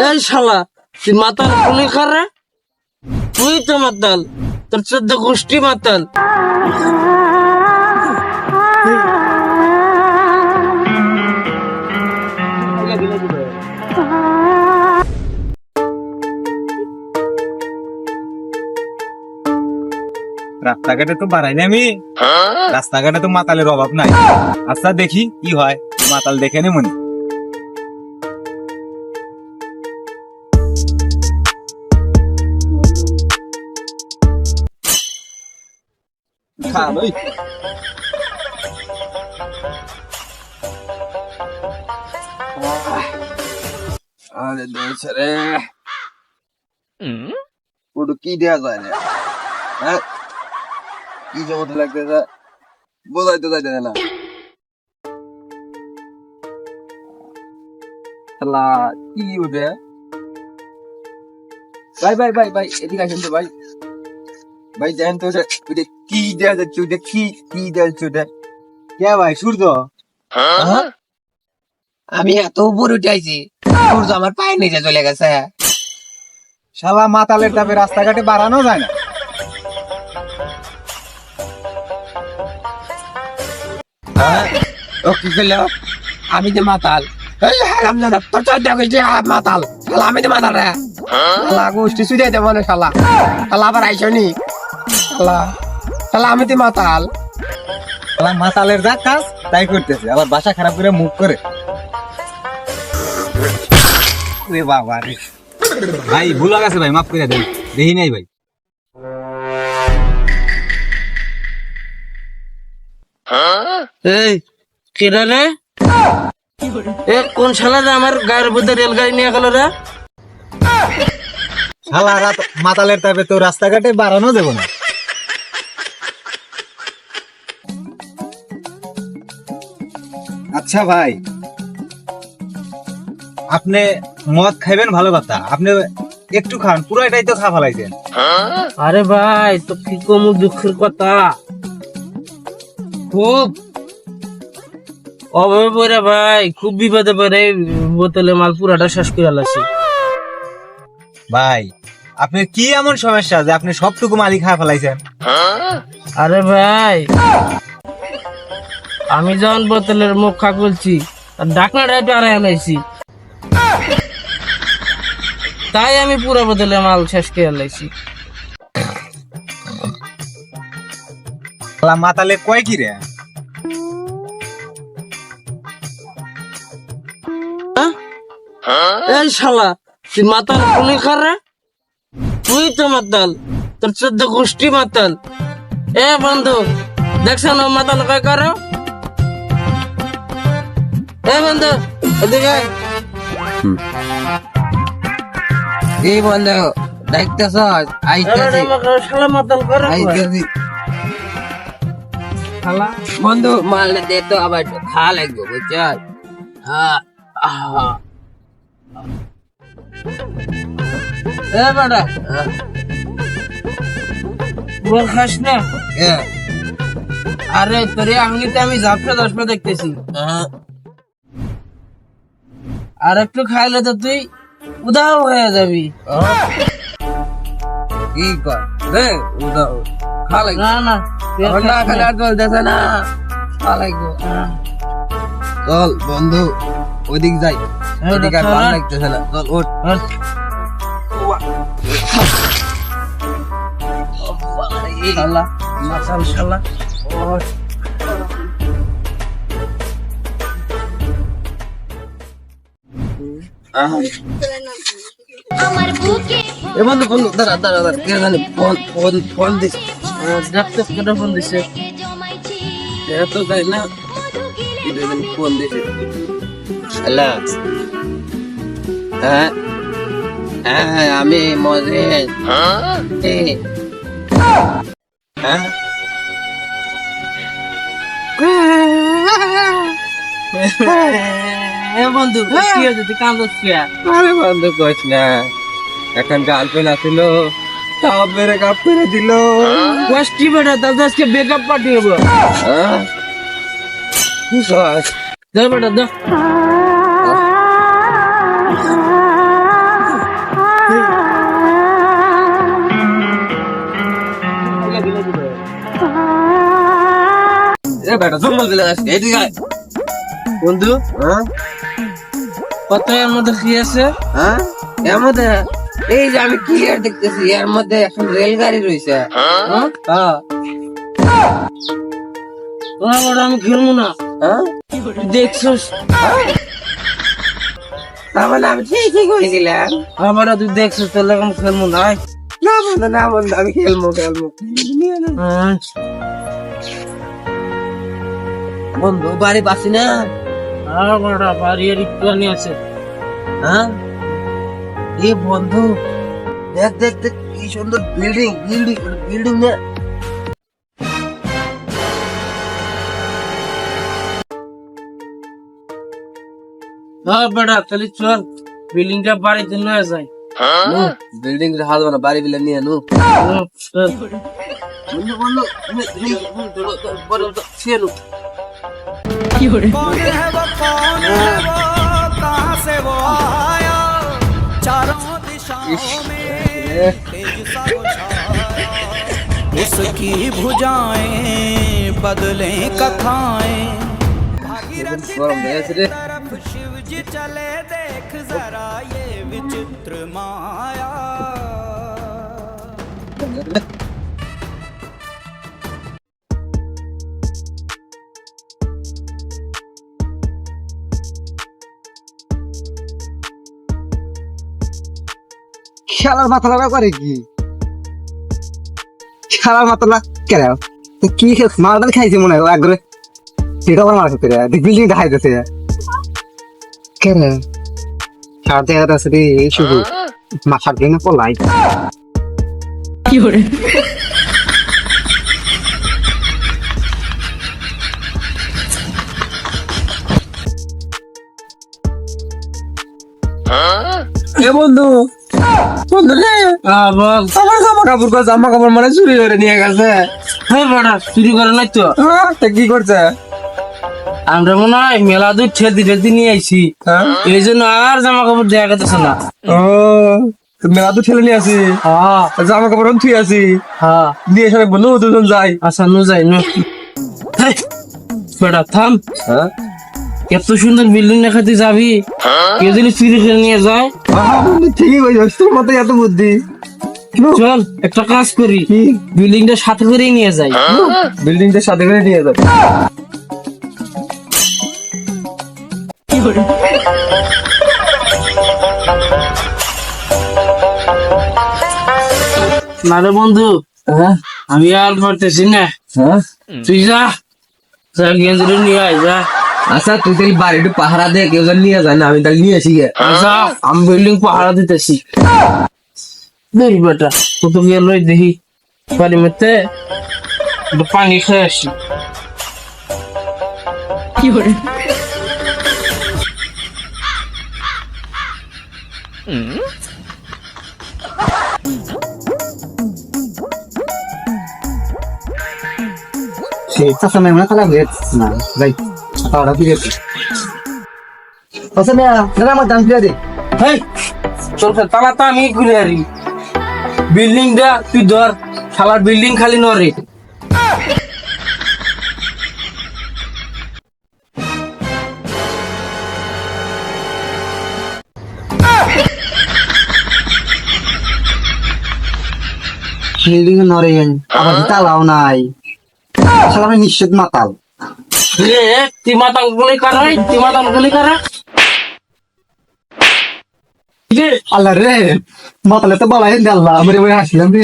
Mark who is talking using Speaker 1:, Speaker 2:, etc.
Speaker 1: এই শালা তুই মাতাল কোনে করে? তুই তো মাতাল, তোর 14 গোষ্ঠী মাতাল।
Speaker 2: রাস্তাঘাটে তো বাড়াইনি আমি, রাস্তাঘাটে তো মাতালের অভাব নাই। আচ্ছা দেখি কি হয়, মাতাল দেখে নে মনে।
Speaker 1: আরে দোষ রে, পুরো কি দেয়া যায় না, হ্যাঁ কি জমতে লাগতেছে বোঝাইতে যাইতেছে না। শালা কি উঠে ভাই ভাই ভাই ভাই এদিকে আসেন তো ভাই, ভাই জানেন তো ওটা কি দেয়া যাচ্ছে, ওটা কি দেয়া যাচ্ছে ওটা?
Speaker 2: কে ভাই সূর্য?
Speaker 1: আমি এত উপরে উঠে আইছি, সূর্য আমার পায়ের নিচে চলে গেছে।
Speaker 2: শালা মাতালের তাপে রাস্তাঘাটে বাড়ানো যায় না।
Speaker 1: ও কি করলো? আমি যে মাতাল, মাতাল আমি তো মাতাল রে, শালা গোষ্ঠী সুজাইতে মনে শালা, শালা আবার আইসনি শালা, শালা আমি তো মাতাল।
Speaker 2: শালা মাতালের যা কাজ তাই করতেছে, আবার বাসা খারাপ করে মুখ করে। রে বাবা রে, ভাই ভুল হয়ে গেছে ভাই, মাফ করে দেন, দেখি নাই ভাই।
Speaker 1: এই কেডা রে? এ কোন শালা রে আমার গায়ের মধ্যে রেলগাড়ি নিয়ে গেল রে?
Speaker 2: শালা রাত মাতালের তাপে তো রাস্তাঘাটে বাড়ানো যাবে না। আচ্ছা ভাই, আপনি মদ খাইবেন ভালো কথা, আপনি একটু খান, পুরোটাই তো খা ফেলাইছেন।
Speaker 1: আরে ভাই তো কি কম দুঃখের কথা, খুব অভাবে পড়ে ভাই, খুব বিপদে পড়ে বোতলে মাল পুরাটা শেষ করে আলাসি।
Speaker 2: ভাই আপনার কি এমন সমস্যা যে আপনি সবটুকু মালি খা ফেলাইছেন?
Speaker 1: আরে ভাই আমি যখন বোতলের মুখ খা বলছি ডাকনাটা একটু আড়াই আনাইছি, তাই আমি পুরো বোতলে মাল শেষ করে আলাইছি।
Speaker 2: শালা মাতালে কয় কি রে?
Speaker 1: এই শালা তুই মাতাল কোনে করে? তুই তো মাতাল, তোর 14 গোষ্ঠী মাতাল। এ বন্ধু দেখছ না মাতাল কয় করো? এ বন্ধু এদিকে এই বন্ধু দেখতেছ আইতাছি, শালা মাতাল করে আইতাছি। শালা বন্ধু মাল দে তো, আবার খা লাগবে বুঝছ? এ বেটা বল খাস না? আরে তোরে আঙুলিতে আমি ঝাপটা দশটা দেখতেছি, আর একটু খাইলে তো তুই উদাও হয়ে যাবি। কি কর রে উদাও খা লাগবে? না না না খালে আর চলতেছে না, খা লাগবে। চল বন্ধু ওইদিক যাই, ওইদিকে আর ভালো লাগতেছে না, চল ওঠ। শালা মাতাল শালা, এ বন্ধু বন্ধু দাঁড়া দাঁড়া দাঁড়া, কে জানি ফোন ফোন ফোন দিছে, ডাক্তার কেটে ফোন দিছে, এত তাই না এটা জানি ফোন দিছে। হ্যালো, হ্যাঁ হ্যাঁ হ্যাঁ আমি মজে, হ্যাঁ বন্ধু কি হয়েছে, তুই কান্দছিস কি? আরে বন্ধু কইস না, এখন গার্লফ্রেন্ড আসিল তাও ব্রেকআপ করে দিল। কি বেটা দাদা আজকে ব্রেকআপ পার্টি হবো? যা বেটা যা। বেটা জঙ্গল চলে আসছে এদিকে আয়।
Speaker 3: বন্ধু
Speaker 1: হ্যাঁ
Speaker 3: কত এর মধ্যে কি আছে?
Speaker 1: হ্যাঁ এর মধ্যে এই যে আমি ক্লিয়ার দেখতেছি এর মধ্যে এখন রেলগাড়ি রয়েছে।
Speaker 3: হ্যাঁ?
Speaker 1: হ্যাঁ
Speaker 3: তোমার বড় আমি খেলবো না।
Speaker 1: হ্যাঁ
Speaker 3: তুই দেখছিস
Speaker 1: তার মানে আমি ঠিকই করেছিলাম।
Speaker 3: আমার তুই দেখছিস তাহলে আমি খেলবো না।
Speaker 1: না বন্ধু না বন্ধু আমি খেলবো
Speaker 3: হ্যাঁ।
Speaker 1: বন্ধু বাড়ি পাচ্ছি না।
Speaker 3: আর বড় বাড়ি আর একটু আছে।
Speaker 1: হ্যাঁ এ বন্ধু দেখ দেখ দেখ কি সুন্দর বিল্ডিং বিল্ডিং বিল্ডিং না।
Speaker 3: হ্যাঁ বেটা তাহলে চল বিল্ডিংটা বাড়িতে নিয়ে যাই।
Speaker 1: বিল্ডিং রে হাত বানা বাড়ি বিলে নিয়ে নু
Speaker 3: চল।
Speaker 1: বন্ধু বন্ধু ছিয়ে নু
Speaker 4: कौन है वो कहाँ से वो आया चारों दिशाओं में तेज सा वो छाया उसकी भुजाएं बदले कथाएं भागीरथी
Speaker 1: गरम देश रे
Speaker 4: तरफ शिव जी चले देख जरा ये विचित्र माया
Speaker 5: খেলার মাথা লাগা করে কি খেলার মাথা লাগ কেন কি মালদাল খাইছে মনে হয় একবারে সেটা আবার মারা করতে দেখ বিল্ডিং দেখাইতেছে কেন খেলা দেখা যাচ্ছে রে এই শুধু মাথার ভেঙে পড়লাই
Speaker 1: এ বন্ধু বন্ধু রে
Speaker 3: বল
Speaker 1: আমার জামা কাপড় মানে চুরি করে নিয়ে গেছে।
Speaker 3: হ্যাঁ বেটা চুরি করে নাই তো
Speaker 1: তা কি করছে?
Speaker 3: আমরা মনে হয় মেলা দুই ঠেলতে নিয়ে আইছি এই জন্য আর জামা কাপড় দেখা গেছে না।
Speaker 1: ও মেলা তো ঠেলে নিয়ে আসি
Speaker 3: হ্যাঁ
Speaker 1: জামা কাপড় থুই আছি
Speaker 3: হ্যাঁ
Speaker 1: নিয়ে এসে বন্ধু দুজন যাই।
Speaker 3: আচ্ছা নু যাই নু হেই, বেটা থাম
Speaker 1: হ্যাঁ
Speaker 3: এত সুন্দর বিল্ডিং দেখাতে যাবি কেউ যদি চুরি করে নিয়ে যায়।
Speaker 5: বন্ধু ঠিকই কইছিস তোর মতো এত বুদ্ধি
Speaker 3: চল একটা কাজ করি বিল্ডিংটা সাথে করেই নিয়ে যাই।
Speaker 1: বিল্ডিংটার সাথে করে নিয়ে যাবে।
Speaker 3: না রে বন্ধু
Speaker 1: হ্যাঁ
Speaker 3: আমি আর পারতেছি না
Speaker 1: হ্যাঁ
Speaker 3: তুই যা যা গেঞ্জিটা নিয়ে আয় যা।
Speaker 1: আচ্ছা তুই তাহলে বাড়ি একটু পাহারা দে কেউ যেন নিয়ে যায় না আমি তাহলে নিয়ে আসি গে।
Speaker 3: আচ্ছা আমি বিল্ডিং পাহারা দিতেছি দেখি বেটা কত গেল দেখি বাড়ি মধ্যে একটু পানি খেয়ে আসি।
Speaker 5: সেই চাষা মেয়ে মনে খারাপ হয়ে না যাই তাওরা ফিরে আচ্ছা মেয়া দাদা আমার দাম ফিরে দে
Speaker 3: হেই চল ফের তালা তো আমি খুলে আরি বিল্ডিংটা তুই ধর শালার বিল্ডিং খালি নরে।
Speaker 5: বিল্ডিং এ নরে আবার তালাও নাই শালা আমি নিশ্চিত মাতাল
Speaker 3: রে তুই মাতাল গুলি করা তুই মাতাল গুলি করা
Speaker 5: আল্লাহ রে মাতালে তো বলাই আল্লাহ আমার হাসলাম রে